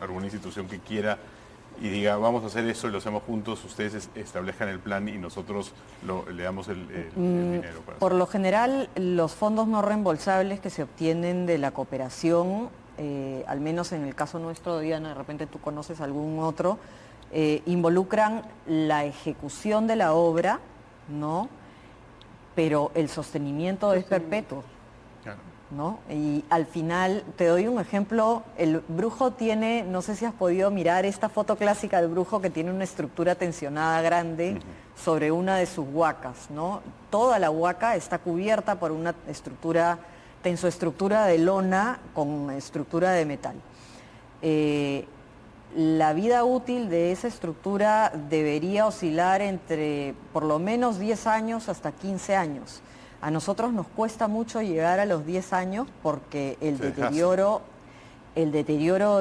Speaker 1: alguna institución que quiera y diga, vamos a hacer eso y lo hacemos juntos, ustedes establezcan el plan y nosotros le damos el dinero?
Speaker 2: Por lo general, los fondos no reembolsables que se obtienen de la cooperación, al menos en el caso nuestro, Diana, de repente tú conoces algún otro, involucran la ejecución de la obra, ¿no? Pero el sostenimiento es perpetuo, ¿no? Y al final, te doy un ejemplo, el Brujo tiene, no sé si has podido mirar esta foto clásica del Brujo que tiene una estructura tensionada grande sobre una de sus huacas, ¿no? Toda la huaca está cubierta por una estructura, tensoestructura de lona con estructura de metal. La vida útil de esa estructura debería oscilar entre por lo menos 10 años hasta 15 años. A nosotros nos cuesta mucho llegar a los 10 años porque el deterioro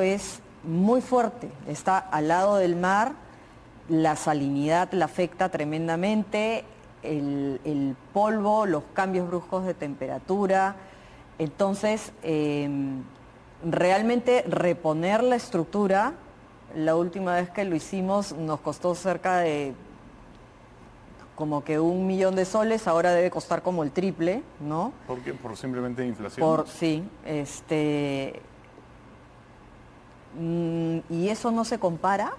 Speaker 2: es muy fuerte. Está al lado del mar, la salinidad la afecta tremendamente, el polvo, los cambios bruscos de temperatura. Entonces, realmente reponer la estructura, la última vez que lo hicimos nos costó cerca de como que $1 millón de soles, ahora debe costar como el triple, ¿no?
Speaker 1: ¿Por qué? ¿Por simplemente inflación?
Speaker 2: Sí, y eso no se compara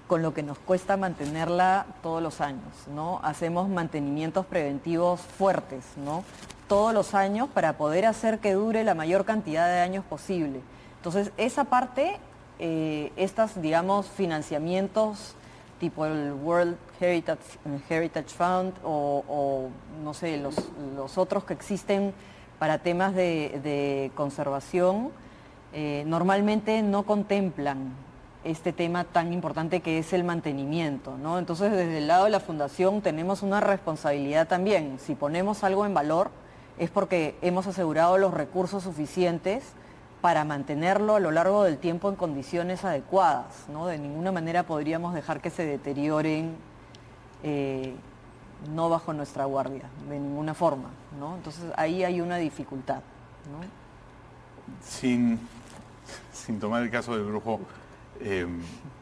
Speaker 2: con lo que nos cuesta mantenerla todos los años, ¿no? Hacemos mantenimientos preventivos fuertes, ¿no? Todos los años para poder hacer que dure la mayor cantidad de años posible. Entonces, esa parte, digamos, financiamientos tipo el World Heritage Fund o no sé, los otros que existen para temas de conservación, normalmente no contemplan este tema tan importante que es el mantenimiento, ¿no? Entonces, desde el lado de la Fundación tenemos una responsabilidad también. Si ponemos algo en valor, es porque hemos asegurado los recursos suficientes para mantenerlo a lo largo del tiempo en condiciones adecuadas, ¿no? De ninguna manera podríamos dejar que se deterioren no bajo nuestra guardia, de ninguna forma, ¿no? Entonces ahí hay una dificultad, ¿no?
Speaker 1: Sin tomar el caso del Brujo,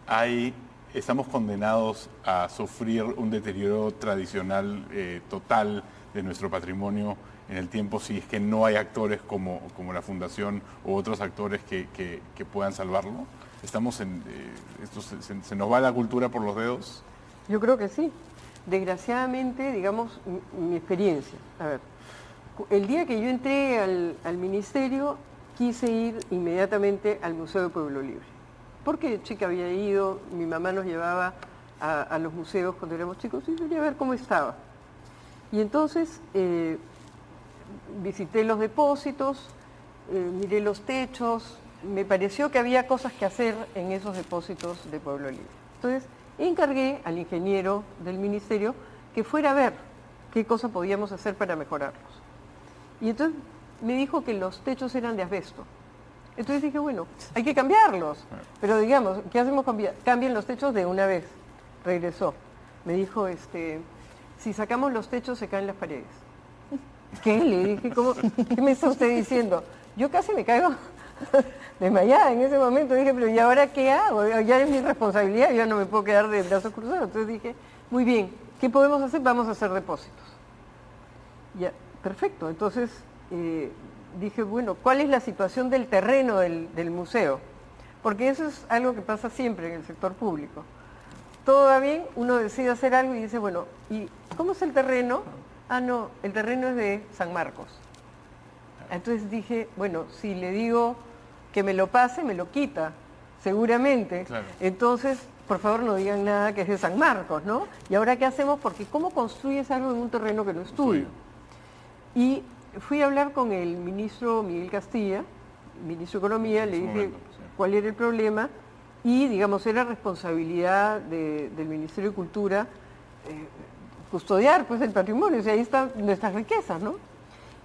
Speaker 1: hay estamos condenados a sufrir un deterioro tradicional total de nuestro patrimonio en el tiempo si es que no hay actores como la Fundación u otros actores que puedan salvarlo? ¿Estamos esto se nos va la cultura por los dedos?
Speaker 3: Yo creo que sí. Desgraciadamente, digamos, mi experiencia. A ver, el día que yo entré al ministerio, quise ir inmediatamente al Museo de Pueblo Libre. Porque de chica había ido, mi mamá nos llevaba a los museos cuando éramos chicos y quería ver cómo estaba. Y entonces visité los depósitos, miré los techos, me pareció que había cosas que hacer en esos depósitos de Pueblo Libre. Entonces encargué al ingeniero del ministerio que fuera a ver qué cosa podíamos hacer para mejorarlos. Y entonces me dijo que los techos eran de asbesto. Entonces dije, bueno, hay que cambiarlos. Pero digamos, ¿qué hacemos? Cambien los techos de una vez. Regresó. Me dijo, si sacamos los techos se caen las paredes. ¿Qué? Le dije, ¿qué me está usted diciendo? Yo casi me caigo desmayada en ese momento. Dije, pero ¿y ahora qué hago? Ya es mi responsabilidad, yo no me puedo quedar de brazos cruzados. Entonces dije, muy bien, ¿qué podemos hacer? Vamos a hacer depósitos. Ya, perfecto. Entonces dije, bueno, ¿cuál es la situación del terreno del museo? Porque eso es algo que pasa siempre en el sector público. Todo va bien, uno decide hacer algo y dice, bueno, ¿y cómo es el terreno? Ah, no, el terreno es de San Marcos. Entonces dije, bueno, si le digo que me lo pase, me lo quita, seguramente.
Speaker 1: Claro.
Speaker 3: Entonces, por favor, no digan nada que es de San Marcos, ¿no? ¿Y ahora qué hacemos? Porque ¿cómo construyes algo en un terreno que no es tuyo? Y fui a hablar con el ministro Miguel Castilla, ministro de Economía, le dije cuál era el problema y, digamos, era responsabilidad del Ministerio de Cultura custodiar pues el patrimonio, o sea, ahí están nuestras riquezas, ¿no?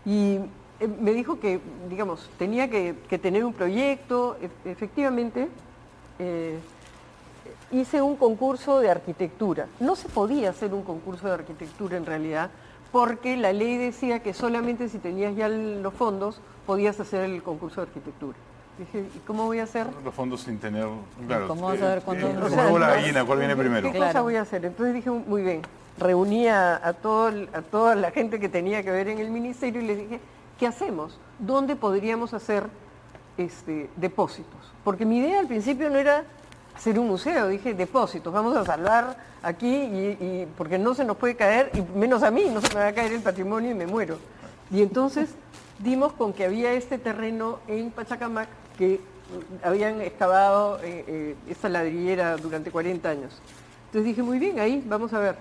Speaker 3: Y me dijo que, digamos, tenía que tener un proyecto. Efectivamente, hice un concurso de arquitectura. No se podía hacer un concurso de arquitectura en realidad, porque la ley decía que solamente si tenías ya los fondos podías hacer el concurso de arquitectura. Dije, ¿y cómo voy a hacer?
Speaker 1: Los fondos sin tener, claro.
Speaker 2: ¿Cómo vas a ver cuándo?
Speaker 1: El huevo o la gallina, ¿cuál viene primero?
Speaker 3: ¿Qué cosa voy a hacer? Entonces dije, muy bien, reuní a toda la gente que tenía que ver en el ministerio y les dije, ¿qué hacemos? ¿Dónde podríamos hacer depósitos? Porque mi idea al principio no era hacer un museo, dije depósitos, vamos a salvar aquí y porque no se nos puede caer, y menos a mí, no se me va a caer el patrimonio y me muero. Y entonces dimos con que había este terreno en Pachacamac que habían excavado esta ladrillera durante 40 años. Entonces dije, muy bien, ahí vamos a ver.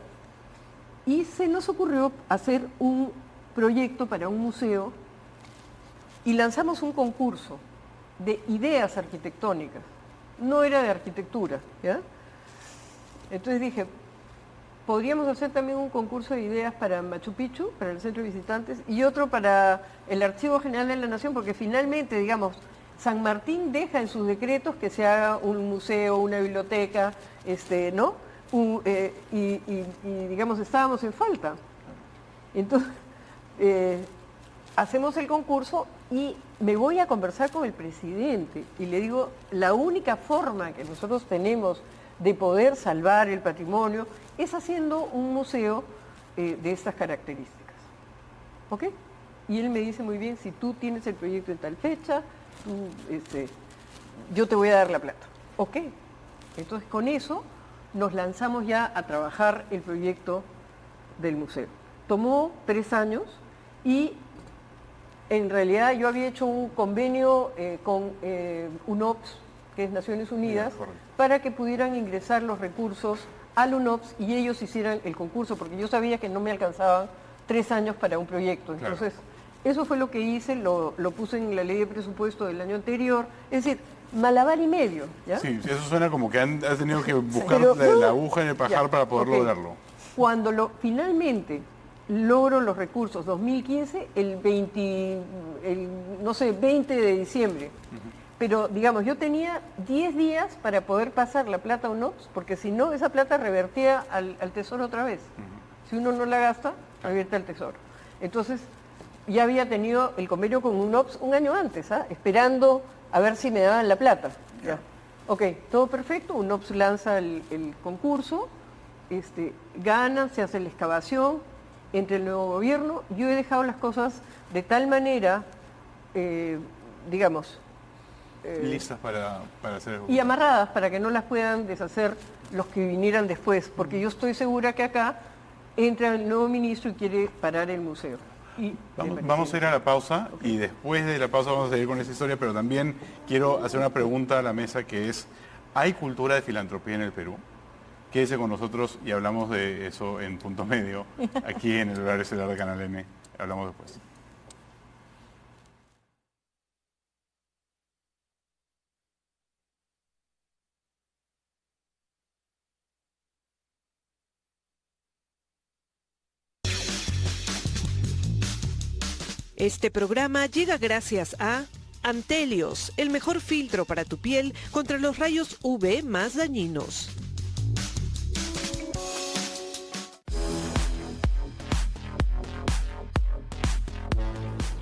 Speaker 3: Y se nos ocurrió hacer un proyecto para un museo y lanzamos un concurso de ideas arquitectónicas. No era de arquitectura, ¿ya? Entonces dije, podríamos hacer también un concurso de ideas para Machu Picchu, para el centro de visitantes, y otro para el Archivo General de la Nación, porque finalmente, digamos, San Martín deja en sus decretos que se haga un museo, una biblioteca, ¿no? Y digamos, estábamos en falta. Entonces, hacemos el concurso y me voy a conversar con el presidente y le digo, la única forma que nosotros tenemos de poder salvar el patrimonio es haciendo un museo de estas características. ¿Ok? Y él me dice, muy bien, si tú tienes el proyecto en tal fecha, yo te voy a dar la plata. ¿Ok? Entonces con eso nos lanzamos ya a trabajar el proyecto del museo. Tomó 3 años y en realidad yo había hecho un convenio con UNOPS, que es Naciones Unidas, para que pudieran ingresar los recursos al UNOPS y ellos hicieran el concurso, porque yo sabía que no me alcanzaban 3 años para un proyecto. Entonces, eso fue lo que hice, lo puse en la ley de presupuesto del año anterior. Es decir, malabar y medio, ¿ya?
Speaker 1: Sí, eso suena como que has tenido que buscar la aguja en el pajar para poder lograrlo.
Speaker 3: Cuando finalmente logro los recursos, 2015, el 20 de diciembre. Pero, digamos, yo tenía 10 días para poder pasar la plata a UNOPS, porque si no, esa plata revertía al tesoro otra vez. Si uno no la gasta, revierte al tesoro. Entonces, ya había tenido el convenio con UNOPS un año antes, esperando a ver si me daban la plata. Ya. Ok, todo perfecto, UNOPS lanza el concurso, ganan, se hace la excavación, entre el nuevo gobierno. Yo he dejado las cosas de tal manera, digamos...
Speaker 1: listas para hacer...
Speaker 3: Y amarradas para que no las puedan deshacer los que vinieran después, porque yo estoy segura que acá entra el nuevo ministro y quiere parar el museo. Y
Speaker 1: vamos a ir a la pausa y después de la pausa vamos a seguir con esa historia, pero también quiero hacer una pregunta a la mesa que es, ¿hay cultura de filantropía en el Perú? Quédese con nosotros y hablamos de eso en Punto Medio, aquí en el horario estelar de Canal N. Hablamos después.
Speaker 4: Este programa llega gracias a Antelios, el mejor filtro para tu piel contra los rayos UV más dañinos.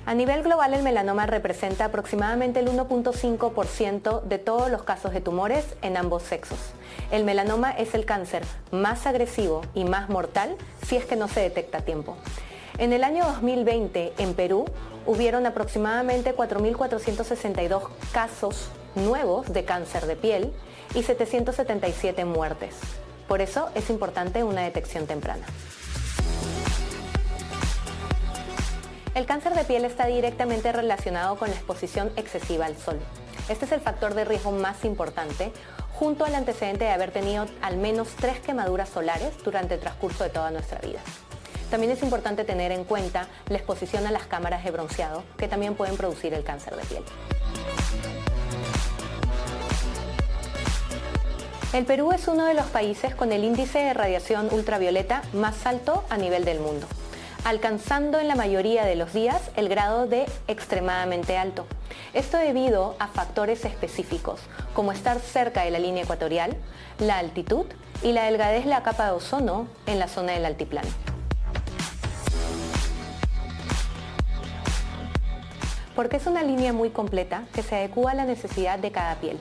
Speaker 5: A nivel global, el melanoma representa aproximadamente el 1.5% de todos los casos de tumores en ambos sexos. El melanoma es el cáncer más agresivo y más mortal si es que no se detecta a tiempo. En el año 2020, en Perú, hubieron aproximadamente 4.462 casos nuevos de cáncer de piel y 777 muertes. Por eso es importante una detección temprana. El cáncer de piel está directamente relacionado con la exposición excesiva al sol. Este es el factor de riesgo más importante, junto al antecedente de haber tenido al menos 3 quemaduras solares durante el transcurso de toda nuestra vida. También es importante tener en cuenta la exposición a las cámaras de bronceado, que también pueden producir el cáncer de piel. El Perú es uno de los países con el índice de radiación ultravioleta más alto a nivel del mundo, alcanzando en la mayoría de los días el grado de extremadamente alto. Esto debido a factores específicos, como estar cerca de la línea ecuatorial, la altitud y la delgadez de la capa de ozono en la zona del altiplano. Porque es una línea muy completa que se adecúa a la necesidad de cada piel,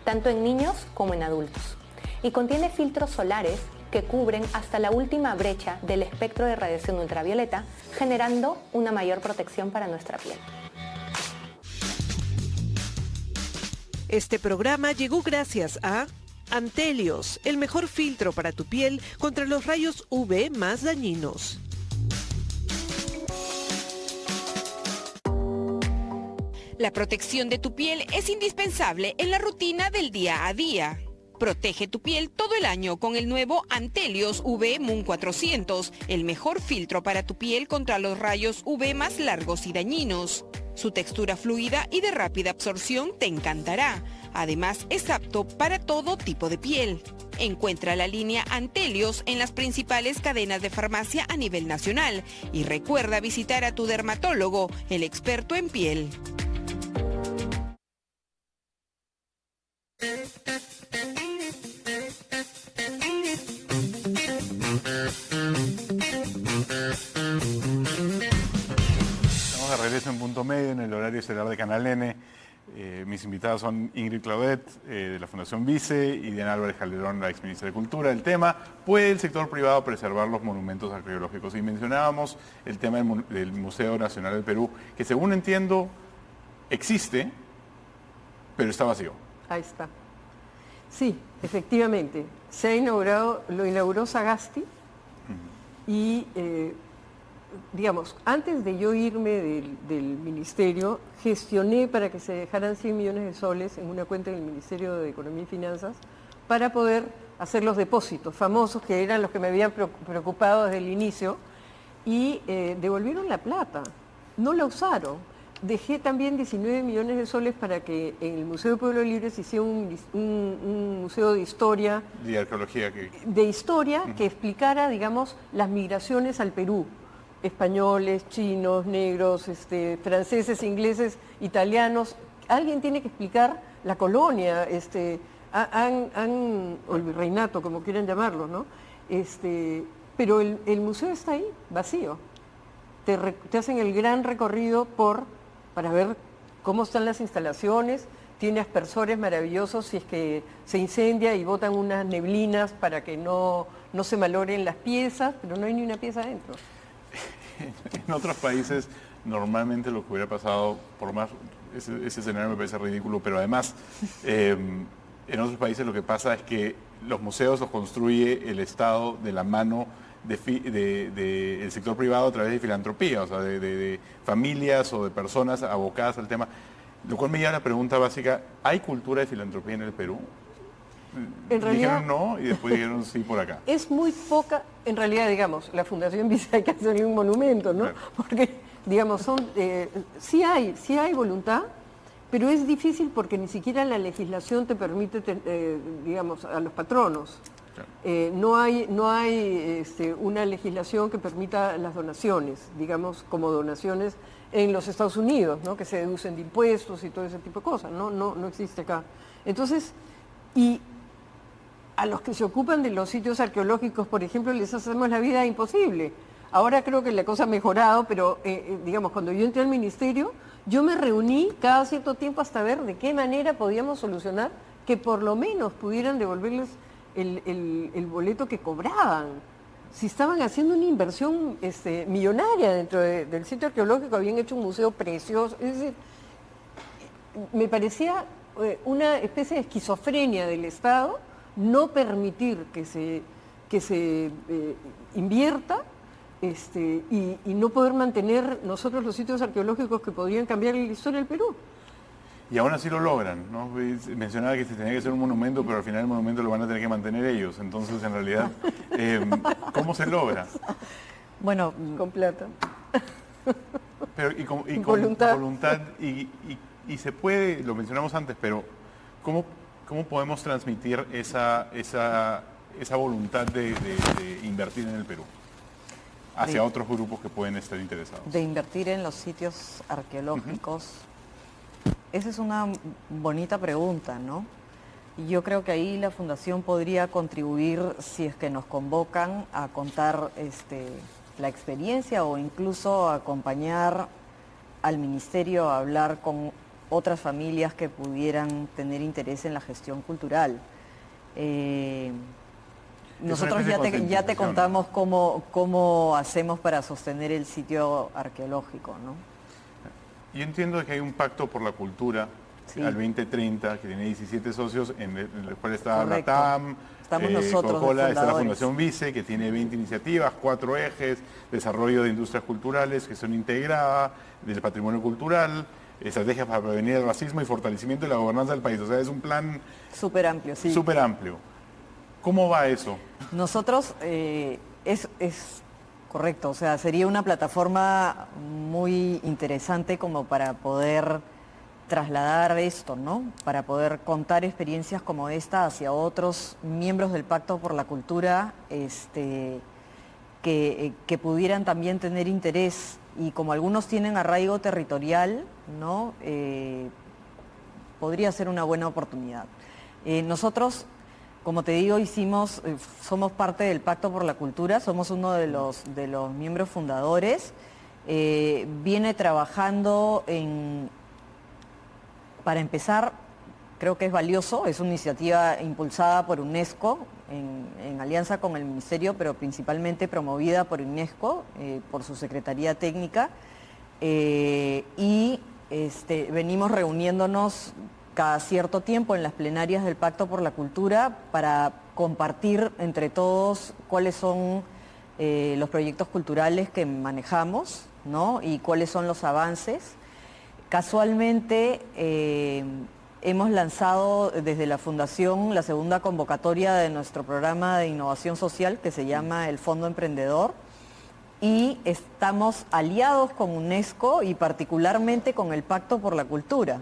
Speaker 5: tanto en niños como en adultos, y contiene filtros solares que cubren hasta la última brecha del espectro de radiación ultravioleta, generando una mayor protección para nuestra piel.
Speaker 4: Este programa llegó gracias a Antelios, el mejor filtro para tu piel contra los rayos UV más dañinos.
Speaker 6: La protección de tu piel es indispensable en la rutina del día a día. Protege tu piel todo el año con el nuevo Antelios UV Moon 400, el mejor filtro para tu piel contra los rayos UV más largos y dañinos. Su textura fluida y de rápida absorción te encantará. Además, es apto para todo tipo de piel. Encuentra la línea Antelios en las principales cadenas de farmacia a nivel nacional y recuerda visitar a tu dermatólogo, el experto en piel.
Speaker 1: Estamos de regreso en Punto Medio, en el horario estelar de Canal N. Mis invitados son Ingrid Claudet, de la Fundación Vice, y Diana Álvarez Calderón, la exministra de Cultura. El tema, ¿puede el sector privado preservar los monumentos arqueológicos? Y mencionábamos el tema del Museo Nacional del Perú, que según entiendo existe, pero está vacío.
Speaker 3: Ahí está. Sí, efectivamente. Se ha inaugurado, lo inauguró Sagasti y, digamos, antes de yo irme del ministerio, gestioné para que se dejaran 100 millones de soles en una cuenta del Ministerio de Economía y Finanzas para poder hacer los depósitos famosos que eran los que me habían preocupado desde el inicio y devolvieron la plata, no la usaron. Dejé también 19 millones de soles para que en el Museo del Pueblo Libre se hiciera un museo de historia.
Speaker 1: De arqueología.
Speaker 3: De historia que explicara, digamos, las migraciones al Perú. Españoles, chinos, negros, franceses, ingleses, italianos. Alguien tiene que explicar la colonia, o el virreinato, como quieran llamarlo, ¿no? Pero el museo está ahí, vacío. Te hacen el gran recorrido para ver cómo están las instalaciones, tiene aspersores maravillosos si es que se incendia y botan unas neblinas para que no se malogren las piezas, pero no hay ni una pieza adentro.
Speaker 1: En otros países normalmente lo que hubiera pasado, por lo más, ese escenario me parece ridículo, pero además en otros países lo que pasa es que los museos los construye el Estado de la mano del sector privado a través de filantropía, o sea, de familias o de personas abocadas al tema. Lo cual me lleva a la pregunta básica, ¿hay cultura de filantropía en el Perú?
Speaker 3: En realidad,
Speaker 1: dijeron no y después dijeron sí por acá.
Speaker 3: Es muy poca, en realidad, digamos, la Fundación Visa hay que hacerle un monumento, ¿no?
Speaker 1: Claro.
Speaker 3: Porque, digamos, sí hay voluntad, pero es difícil porque ni siquiera la legislación te permite, digamos, a los patronos. Claro. No hay una legislación que permita las donaciones, digamos, como donaciones en los Estados Unidos, ¿no? Que se deducen de impuestos y todo ese tipo de cosas, no existe acá. Entonces, y a los que se ocupan de los sitios arqueológicos, por ejemplo, les hacemos la vida imposible. Ahora creo que la cosa ha mejorado, pero digamos, cuando yo entré al ministerio, yo me reuní cada cierto tiempo hasta ver de qué manera podíamos solucionar que por lo menos pudieran devolverles el boleto que cobraban. Si estaban haciendo una inversión millonaria dentro del sitio arqueológico, habían hecho un museo precioso. Es decir, me parecía una especie de esquizofrenia del Estado no permitir que se invierta y no poder mantener nosotros los sitios arqueológicos que podrían cambiar la historia del Perú.
Speaker 1: Y aún así lo logran, ¿no? Mencionaba que se tenía que hacer un monumento, pero al final el monumento lo van a tener que mantener ellos. Entonces, en realidad, ¿cómo se logra?
Speaker 2: Bueno,
Speaker 3: con plata.
Speaker 1: Pero, con
Speaker 3: voluntad.
Speaker 1: Y se puede, lo mencionamos antes, pero ¿cómo podemos transmitir esa voluntad de invertir en el Perú hacia otros grupos que pueden estar interesados?
Speaker 2: De invertir en los sitios arqueológicos. Esa es una bonita pregunta, ¿no? Yo creo que ahí la Fundación podría contribuir si es que nos convocan a contar la experiencia o incluso acompañar al Ministerio a hablar con otras familias que pudieran tener interés en la gestión cultural. Nosotros ya te contamos cómo hacemos para sostener el sitio arqueológico, ¿no?
Speaker 1: Yo entiendo que hay un pacto por la cultura al 2030 que tiene 17 socios, en el cual está la TAM,
Speaker 2: estamos nosotros,
Speaker 1: Coca-Cola, está la Fundación Vice, que tiene 20 iniciativas, 4 ejes, desarrollo de industrias culturales, gestión integrada del patrimonio cultural, estrategias para prevenir el racismo y fortalecimiento de la gobernanza del país. O sea, es un plan
Speaker 2: súper amplio, sí.
Speaker 1: Súper amplio. ¿Cómo va eso?
Speaker 2: Nosotros, es correcto, o sea, sería una plataforma muy interesante como para poder trasladar esto, ¿no? Para poder contar experiencias como esta hacia otros miembros del Pacto por la Cultura que pudieran también tener interés, y como algunos tienen arraigo territorial, ¿no? Podría ser una buena oportunidad. Nosotros, como te digo, somos parte del Pacto por la Cultura, somos uno de los miembros fundadores. Viene trabajando para empezar, creo que es valioso, es una iniciativa impulsada por UNESCO, en alianza con el Ministerio, pero principalmente promovida por UNESCO, por su Secretaría Técnica, y venimos reuniéndonos cada cierto tiempo en las plenarias del Pacto por la Cultura para compartir entre todos cuáles son los proyectos culturales que manejamos, ¿no? Y cuáles son los avances. Casualmente hemos lanzado desde la Fundación la segunda convocatoria de nuestro programa de innovación social que se llama el Fondo Emprendedor, y estamos aliados con UNESCO y particularmente con el Pacto por la Cultura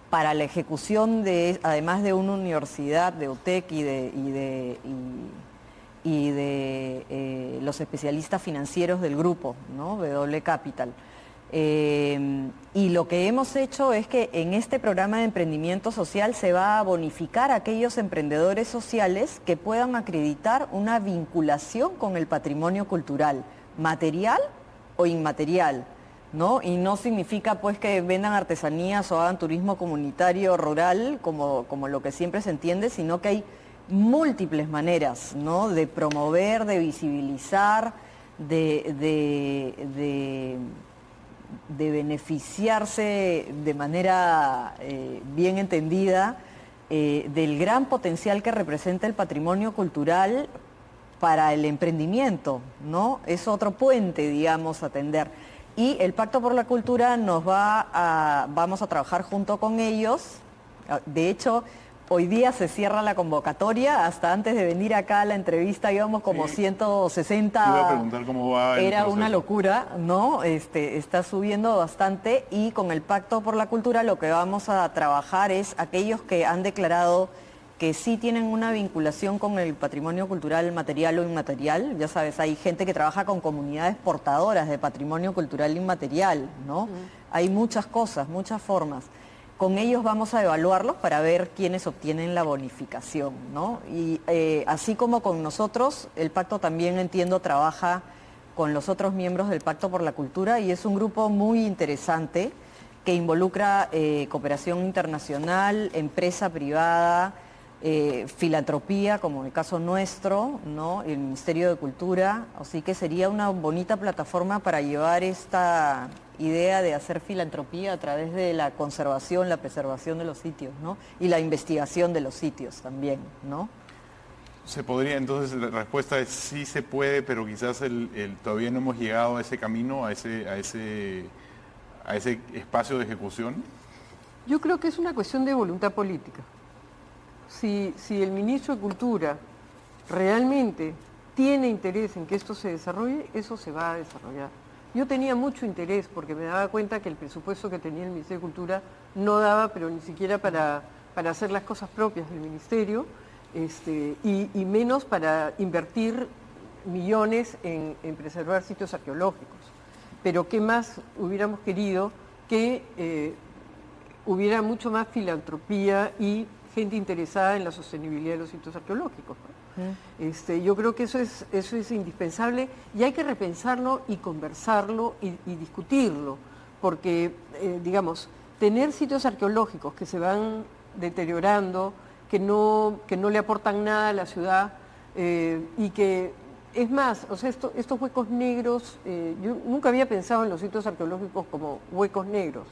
Speaker 2: para la ejecución además de una universidad, de UTEC y de los especialistas financieros del grupo, ¿no? W Capital. Y lo que hemos hecho es que en este programa de emprendimiento social se va a bonificar a aquellos emprendedores sociales que puedan acreditar una vinculación con el patrimonio cultural, material o inmaterial, ¿no? Y no significa pues que vendan artesanías o hagan turismo comunitario rural como lo que siempre se entiende, sino que hay múltiples maneras, ¿no? De promover, de visibilizar, de beneficiarse de manera bien entendida del gran potencial que representa el patrimonio cultural para el emprendimiento, ¿no? Es otro puente, digamos, a tender. Y el Pacto por la Cultura vamos a trabajar junto con ellos. De hecho, hoy día se cierra la convocatoria. Hasta antes de venir acá a la entrevista íbamos como 160.
Speaker 1: Te iba a preguntar cómo va el
Speaker 2: Era
Speaker 1: proceso.
Speaker 2: una locura, ¿no? Está subiendo bastante, y con el Pacto por la Cultura lo que vamos a trabajar es aquellos que han declarado que sí tienen una vinculación con el patrimonio cultural material o inmaterial. Ya sabes, hay gente que trabaja con comunidades portadoras de patrimonio cultural inmaterial, ¿no? Hay muchas cosas, muchas formas. Con ellos vamos a evaluarlos para ver quiénes obtienen la bonificación, ¿no? Y así como con nosotros, el pacto también, entiendo, trabaja con los otros miembros del Pacto por la Cultura, y es un grupo muy interesante que involucra cooperación internacional, empresa privada, filantropía, como en el caso nuestro, ¿no? El Ministerio de Cultura. Así que sería una bonita plataforma para llevar esta idea de hacer filantropía a través de la conservación, la preservación de los sitios, ¿no? Y la investigación de los sitios también, ¿no?
Speaker 1: Se podría, entonces la respuesta es sí se puede, pero quizás todavía no hemos llegado a ese camino, a ese espacio de ejecución.
Speaker 3: Yo creo que es una cuestión de voluntad política. Si el ministro de Cultura realmente tiene interés en que esto se desarrolle, eso se va a desarrollar. Yo tenía mucho interés porque me daba cuenta que el presupuesto que tenía el Ministerio de Cultura no daba, pero ni siquiera para hacer las cosas propias del Ministerio, y menos para invertir millones en preservar sitios arqueológicos. Pero ¿qué más hubiéramos querido? Que hubiera mucho más filantropía y gente interesada en la sostenibilidad de los sitios arqueológicos, ¿no? Yo creo que eso es indispensable, y hay que repensarlo y conversarlo y discutirlo, porque, digamos, tener sitios arqueológicos que se van deteriorando, que no le aportan nada a la ciudad, y que, es más, o sea, estos huecos negros, yo nunca había pensado en los sitios arqueológicos como huecos negros,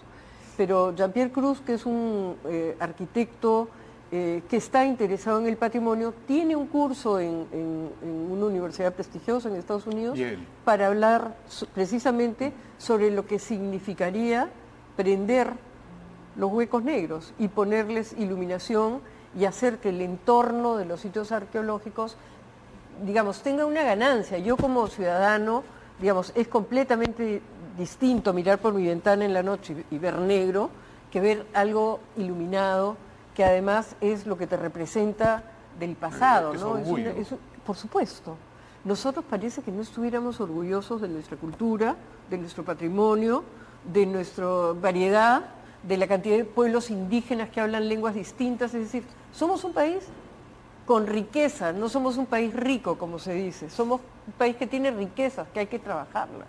Speaker 3: pero Jean-Pierre Cruz, que es un arquitecto que está interesado en el patrimonio, tiene un curso en una universidad prestigiosa en Estados Unidos para hablar precisamente sobre lo que significaría prender los huecos negros y ponerles iluminación y hacer que el entorno de los sitios arqueológicos, digamos, tenga una ganancia. Yo como ciudadano, digamos, es completamente distinto mirar por mi ventana en la noche y ver negro que ver algo iluminado, que además es lo que te representa del pasado, ¿no? Por supuesto. Nosotros parece que no estuviéramos orgullosos de nuestra cultura, de nuestro patrimonio, de nuestra variedad, de la cantidad de pueblos indígenas que hablan lenguas distintas. Es decir, somos un país con riqueza, no somos un país rico, como se dice. Somos un país que tiene riquezas, que hay que trabajarlas.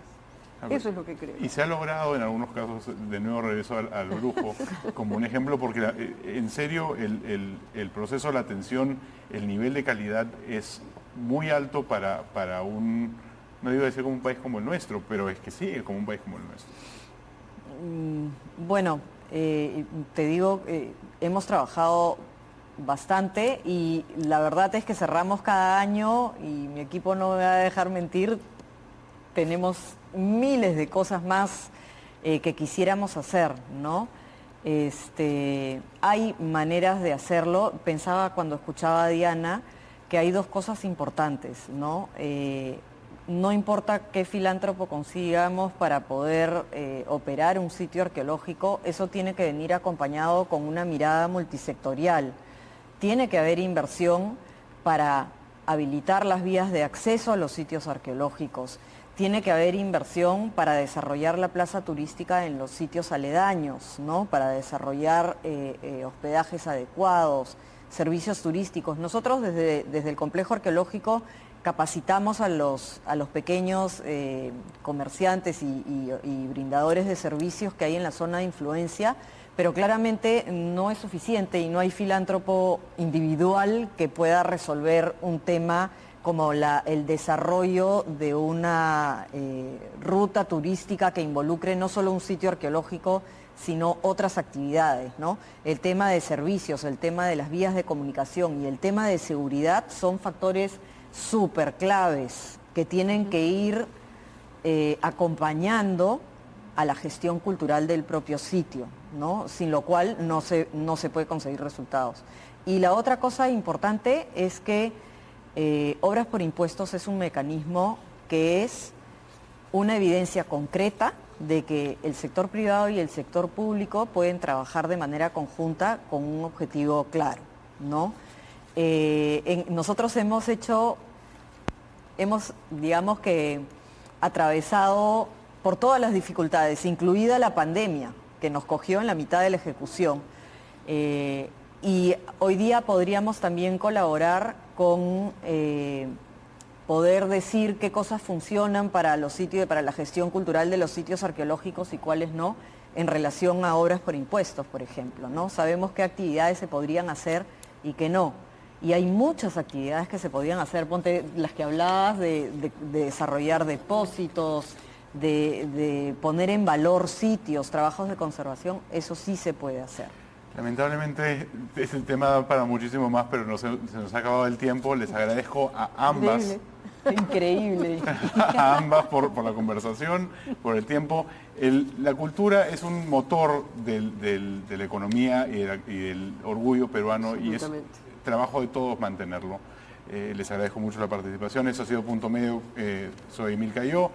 Speaker 3: Eso es lo que creo.
Speaker 1: Y se ha logrado en algunos casos, de nuevo regreso al brujo, como un ejemplo, porque en serio el proceso de la atención, el nivel de calidad es muy alto para un, no digo decir como un país como el nuestro, pero es que sí, es como un país como el nuestro.
Speaker 2: Bueno, te digo, hemos trabajado bastante, y la verdad es que cerramos cada año, y mi equipo no me va a dejar mentir, tenemos miles de cosas más que quisiéramos hacer, ¿no? Hay maneras de hacerlo. Pensaba cuando escuchaba a Diana que hay dos cosas importantes, ¿no? No importa qué filántropo consigamos para poder operar un sitio arqueológico, eso tiene que venir acompañado con una mirada multisectorial. Tiene que haber inversión para habilitar las vías de acceso a los sitios arqueológicos. Tiene que haber inversión para desarrollar la plaza turística en los sitios aledaños, ¿no? Para desarrollar hospedajes adecuados, servicios turísticos. Nosotros desde el complejo arqueológico capacitamos a los pequeños comerciantes y brindadores de servicios que hay en la zona de influencia, pero claramente no es suficiente y no hay filántropo individual que pueda resolver un tema como el desarrollo de una ruta turística que involucre no solo un sitio arqueológico, sino otras actividades, ¿no? El tema de servicios, el tema de las vías de comunicación y el tema de seguridad son factores súper claves que tienen que ir acompañando a la gestión cultural del propio sitio, ¿no? Sin lo cual no se puede conseguir resultados. Y la otra cosa importante es que Obras por Impuestos es un mecanismo que es una evidencia concreta de que el sector privado y el sector público pueden trabajar de manera conjunta con un objetivo claro, ¿no? Nosotros hemos, digamos que, atravesado por todas las dificultades, incluida la pandemia, que nos cogió en la mitad de la ejecución. Y hoy día podríamos también colaborar con poder decir qué cosas funcionan para los sitios, para la gestión cultural de los sitios arqueológicos y cuáles no, en relación a obras por impuestos, por ejemplo, ¿no? Sabemos qué actividades se podrían hacer y qué no. Y hay muchas actividades que se podrían hacer, ponte las que hablabas de desarrollar depósitos, de poner en valor sitios, trabajos de conservación, eso sí se puede hacer.
Speaker 1: Lamentablemente es el tema para muchísimo más, pero se nos ha acabado el tiempo. Les agradezco a ambas.
Speaker 2: Increíble.
Speaker 1: A ambas por la conversación, por el tiempo. La cultura es un motor de la economía y del orgullo peruano y es trabajo de todos mantenerlo. Les agradezco mucho la participación. Eso ha sido Punto Medio. Soy Emil Cayó.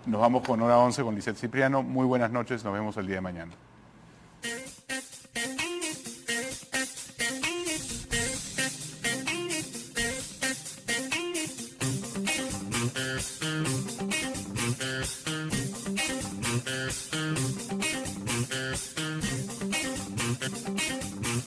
Speaker 1: Nos vamos con Hora 11 con Lisette Cipriano. Muy buenas noches. Nos vemos el día de mañana.